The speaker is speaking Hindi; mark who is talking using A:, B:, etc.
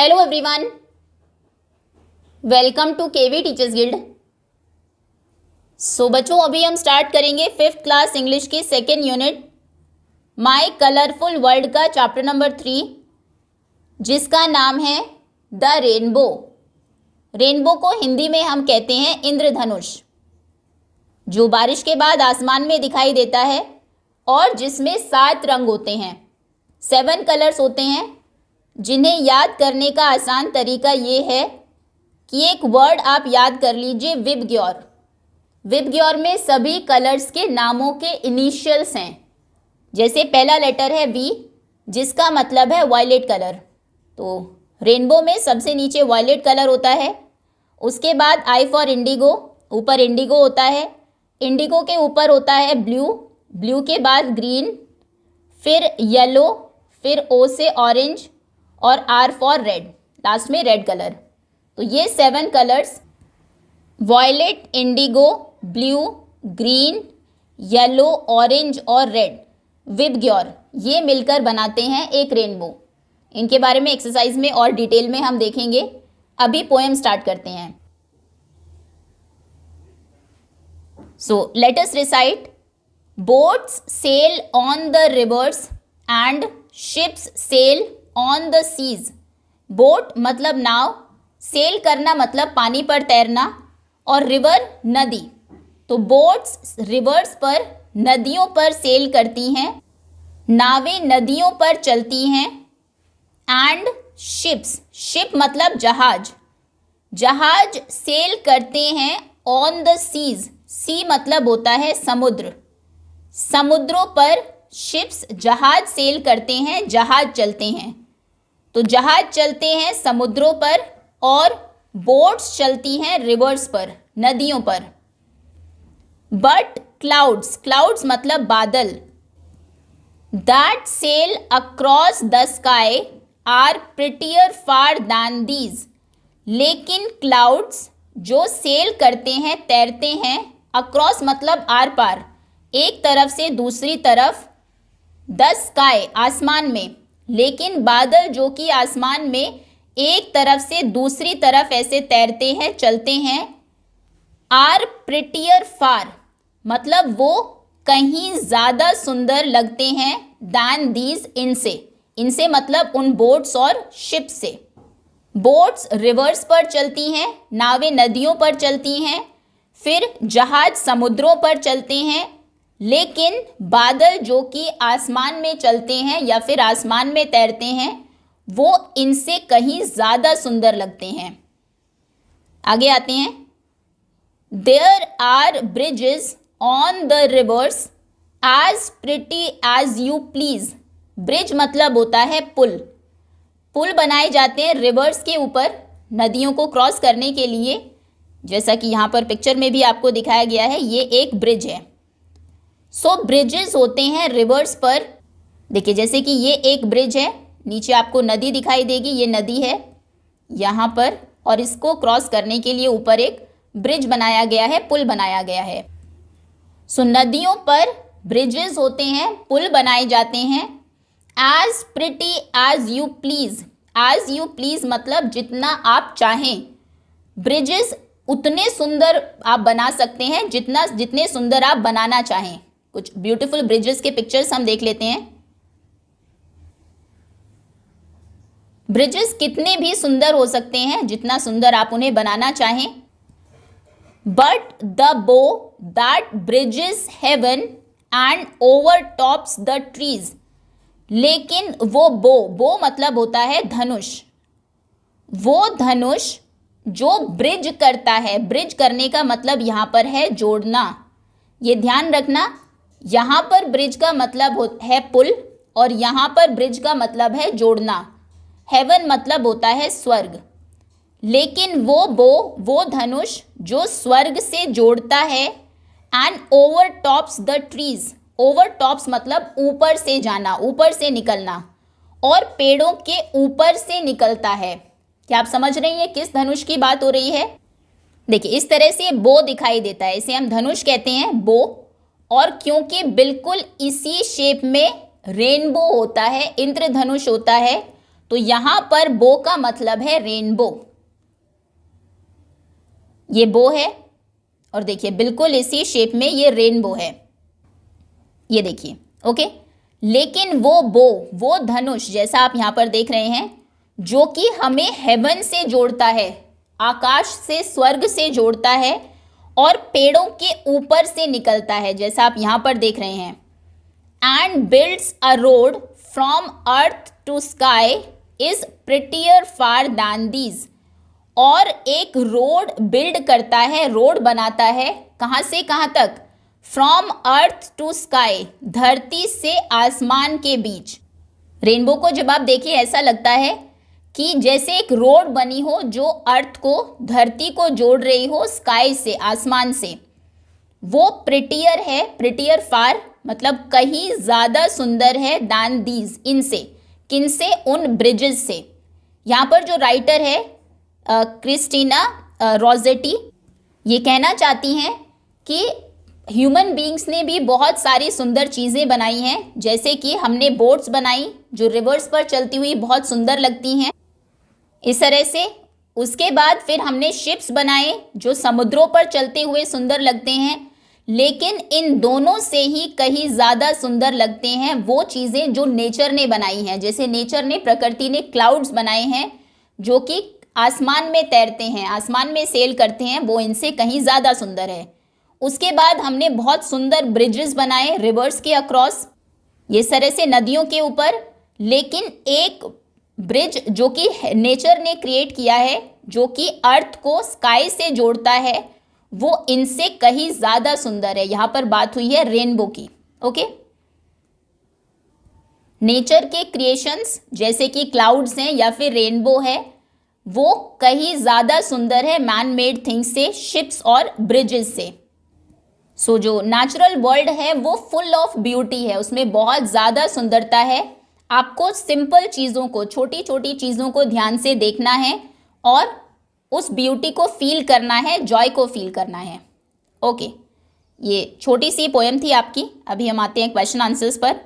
A: Hello everyone, welcome to KV teachers guild. So बच्चों, अभी हम स्टार्ट करेंगे 5th क्लास इंग्लिश की second unit my colourful world का चैप्टर नंबर 3, जिसका नाम है द रेनबो। रेनबो को हिंदी में हम कहते हैं इंद्रधनुष, जो बारिश के बाद आसमान में दिखाई देता है और जिसमें 7 रंग होते हैं, 7 कलर्स होते हैं, जिन्हें याद करने का आसान तरीका ये है कि एक वर्ड आप याद कर लीजिए, विबग्योर। विबग्योर में सभी कलर्स के नामों के इनिशियल्स हैं। जैसे पहला लेटर है वी, जिसका मतलब है वायलेट कलर, तो रेनबो में सबसे नीचे वायलेट कलर होता है। उसके बाद आई फॉर इंडिगो, ऊपर इंडिगो होता है। इंडिगो के ऊपर होता है ब्लू, ब्लू के बाद ग्रीन, फिर येलो, फिर ओ से ऑरेंज और आर फॉर रेड, लास्ट में रेड कलर। तो ये 7 colours violet, indigo, blue, green, yellow, orange और रेड, विबग्योर, ये मिलकर बनाते हैं एक रेनबो। इनके बारे में एक्सरसाइज में और डिटेल में हम देखेंगे। अभी पोएम स्टार्ट करते हैं। So let us recite. Boats sail on the rivers and ships sail on the seas. Boat मतलब नाव, सेल करना मतलब पानी पर तैरना, और रिवर नदी। तो बोट्स रिवर्स पर, नदियों पर सेल करती हैं, नावें नदियों पर चलती हैं। एंड शिप्स, शिप मतलब जहाज, जहाज सेल करते हैं ऑन द सीज। सी मतलब होता है समुद्र, समुद्रों पर शिप्स जहाज सेल करते हैं, जहाज चलते हैं। तो जहाज चलते हैं समुद्रों पर और बोट्स चलती हैं रिवर्स पर, नदियों पर। बट क्लाउड्स, क्लाउड्स मतलब बादल, that sail across the sky are prettier far than these. लेकिन क्लाउड्स जो सेल करते हैं, तैरते हैं, अक्रॉस मतलब आर पार, एक तरफ से दूसरी तरफ, द स्काई आसमान में। लेकिन बादल जो कि आसमान में एक तरफ से दूसरी तरफ ऐसे तैरते हैं, चलते हैं, आर प्रिटियर फार मतलब वो कहीं ज़्यादा सुंदर लगते हैं, दैन दीज इनसे, इनसे मतलब उन बोट्स और शिप से। बोट्स रिवर्स पर चलती हैं, नावें नदियों पर चलती हैं, फिर जहाज समुद्रों पर चलते हैं। लेकिन बादल जो कि आसमान में चलते हैं या फिर आसमान में तैरते हैं, वो इनसे कहीं ज़्यादा सुंदर लगते हैं। आगे आते हैं। There are bridges on the rivers as pretty as you please. Bridge मतलब होता है पुल, पुल बनाए जाते हैं रिवर्स के ऊपर, नदियों को क्रॉस करने के लिए। जैसा कि यहाँ पर पिक्चर में भी आपको दिखाया गया है, ये एक ब्रिज है। सो ब्रिजेस होते हैं रिवर्स पर। देखिए, जैसे कि ये एक ब्रिज है, नीचे आपको नदी दिखाई देगी, ये नदी है यहाँ पर, और इसको क्रॉस करने के लिए ऊपर एक ब्रिज बनाया गया है, पुल बनाया गया है। सो नदियों पर ब्रिजेस होते हैं, पुल बनाए जाते हैं। As pretty as you please, as you please मतलब जितना आप चाहें। ब्रिजेस उतने सुंदर आप बना सकते हैं जितने सुंदर आप बनाना चाहें। कुछ ब्यूटीफुल ब्रिजेस के पिक्चर्स हम देख लेते हैं। ब्रिजेस कितने भी सुंदर हो सकते हैं, जितना सुंदर आप उन्हें बनाना चाहें। बट द बो that bridges heaven and over tops the trees. लेकिन वो बो मतलब होता है धनुष, वो धनुष जो ब्रिज करता है, ब्रिज करने का मतलब यहाँ पर है जोड़ना। ये ध्यान रखना, यहाँ पर ब्रिज का मतलब है पुल और यहाँ पर ब्रिज का मतलब है जोड़ना। हेवन मतलब होता है स्वर्ग। लेकिन वो धनुष जो स्वर्ग से जोड़ता है, and over tops the trees, over tops मतलब ऊपर से जाना, ऊपर से निकलना, और पेड़ों के ऊपर से निकलता है। क्या आप समझ रही हैं किस धनुष की बात हो रही है? देखिए, इस तरह से बो दिखाई देता है, इसे हम धनुष कहते हैं, बो। और क्योंकि बिल्कुल इसी शेप में रेनबो होता है, इंद्रधनुष होता है, तो यहां पर बो का मतलब है रेनबो। ये बो है और देखिए बिल्कुल इसी शेप में ये रेनबो है, ये देखिए। ओके, लेकिन वो धनुष जैसा आप यहां पर देख रहे हैं जो कि हमें हेवन से जोड़ता है, आकाश से, स्वर्ग से जोड़ता है और पेड़ों के ऊपर से निकलता है, जैसा आप यहां पर देख रहे हैं। And builds a road from earth to sky is prettier far than these. और एक रोड बिल्ड करता है, रोड बनाता है, कहां से कहां तक? फ्रॉम अर्थ टू स्काई, धरती से आसमान के बीच। रेनबो को जब आप देखिए ऐसा लगता है कि जैसे एक रोड बनी हो जो अर्थ को, धरती को जोड़ रही हो स्काई से, आसमान से। वो प्रिटियर है, प्रिटियर फार मतलब कहीं ज़्यादा सुंदर है, दैन दीज, इनसे, किनसे? उन ब्रिजेस से। यहाँ पर जो राइटर है क्रिस्टीना रोजेटी, ये कहना चाहती हैं कि ह्यूमन बीइंग्स ने भी बहुत सारी सुंदर चीज़ें बनाई हैं, जैसे कि हमने बोट्स बनाई जो रिवर्स पर चलती हुई बहुत सुंदर लगती हैं, इस तरह से। उसके बाद फिर हमने शिप्स बनाए जो समुद्रों पर चलते हुए सुंदर लगते हैं, लेकिन इन दोनों से ही कहीं ज़्यादा सुंदर लगते हैं वो चीज़ें जो नेचर ने बनाई हैं। जैसे नेचर ने, प्रकृति ने क्लाउड्स बनाए हैं जो कि आसमान में तैरते हैं, आसमान में सेल करते हैं, वो इनसे कहीं ज़्यादा सुंदर है। उसके बाद हमने बहुत सुंदर ब्रिजेस बनाए रिवर्स के अक्रॉस, ये तरह से नदियों के ऊपर। लेकिन एक ब्रिज जो कि नेचर ने क्रिएट किया है, जो कि अर्थ को स्काई से जोड़ता है, वो इनसे कहीं ज़्यादा सुंदर है। यहाँ पर बात हुई है रेनबो की। ओके, नेचर के क्रिएशंस जैसे कि क्लाउड्स हैं या फिर रेनबो है, वो कहीं ज़्यादा सुंदर है मैन मेड थिंग्स से, शिप्स और ब्रिजेस से। सो जो नेचुरल वर्ल्ड है वो फुल ऑफ ब्यूटी है, उसमें बहुत ज़्यादा सुंदरता है। आपको सिंपल चीज़ों को, छोटी छोटी चीज़ों को ध्यान से देखना है और उस ब्यूटी को फील करना है, जॉय को फील करना है। ओके, ये छोटी सी पोएम थी आपकी। अभी हम आते हैं क्वेश्चन आंसर्स पर।